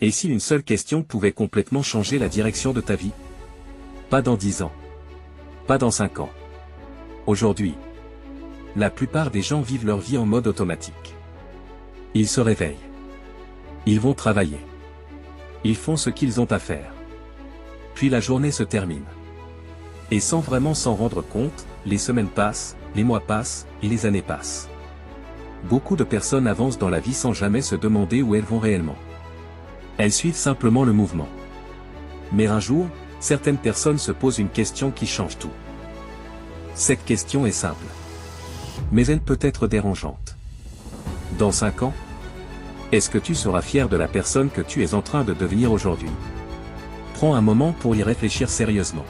Et si une seule question pouvait complètement changer la direction de ta vie? Pas dans 10 ans. Pas dans 5 ans. Aujourd'hui. La plupart des gens vivent leur vie en mode automatique. Ils se réveillent. Ils vont travailler. Ils font ce qu'ils ont à faire. Puis la journée se termine. Et sans vraiment s'en rendre compte, les semaines passent, les mois passent, et les années passent. Beaucoup de personnes avancent dans la vie sans jamais se demander où elles vont réellement. Elles suivent simplement le mouvement. Mais un jour, certaines personnes se posent une question qui change tout. Cette question est simple. Mais elle peut être dérangeante. Dans 5 ans, est-ce que tu seras fier de la personne que tu es en train de devenir aujourd'hui? Prends un moment pour y réfléchir sérieusement.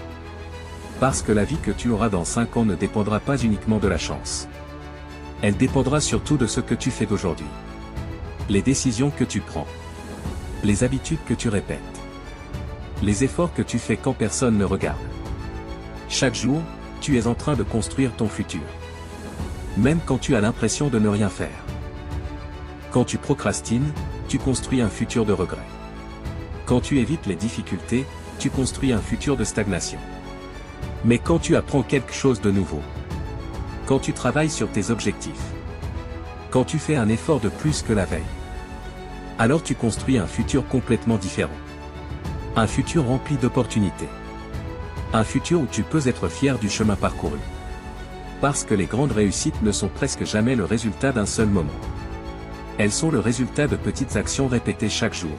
Parce que la vie que tu auras dans 5 ans ne dépendra pas uniquement de la chance. Elle dépendra surtout de ce que tu fais d'aujourd'hui. Les décisions que tu prends. Les habitudes que tu répètes. Les efforts que tu fais quand personne ne regarde. Chaque jour, tu es en train de construire ton futur. Même quand tu as l'impression de ne rien faire. Quand tu procrastines, tu construis un futur de regret. Quand tu évites les difficultés, tu construis un futur de stagnation. Mais quand tu apprends quelque chose de nouveau, quand tu travailles sur tes objectifs, quand tu fais un effort de plus que la veille, alors tu construis un futur complètement différent. Un futur rempli d'opportunités. Un futur où tu peux être fier du chemin parcouru. Parce que les grandes réussites ne sont presque jamais le résultat d'un seul moment. Elles sont le résultat de petites actions répétées chaque jour.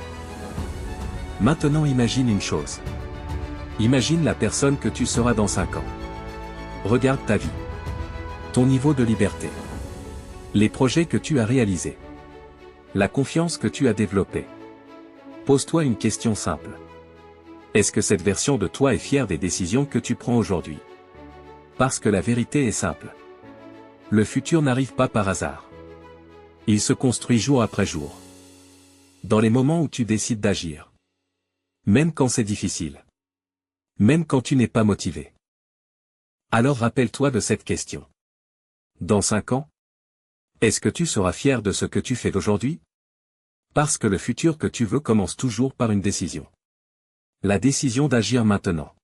Maintenant imagine une chose. Imagine la personne que tu seras dans 5 ans. Regarde ta vie. Ton niveau de liberté. Les projets que tu as réalisés. La confiance que tu as développée. Pose-toi une question simple. Est-ce que cette version de toi est fière des décisions que tu prends aujourd'hui? Parce que la vérité est simple. Le futur n'arrive pas par hasard. Il se construit jour après jour. Dans les moments où tu décides d'agir. Même quand c'est difficile. Même quand tu n'es pas motivé. Alors rappelle-toi de cette question. Dans 5 ans? Est-ce que tu seras fier de ce que tu fais d'aujourd'hui? Parce que le futur que tu veux commence toujours par une décision. La décision d'agir maintenant.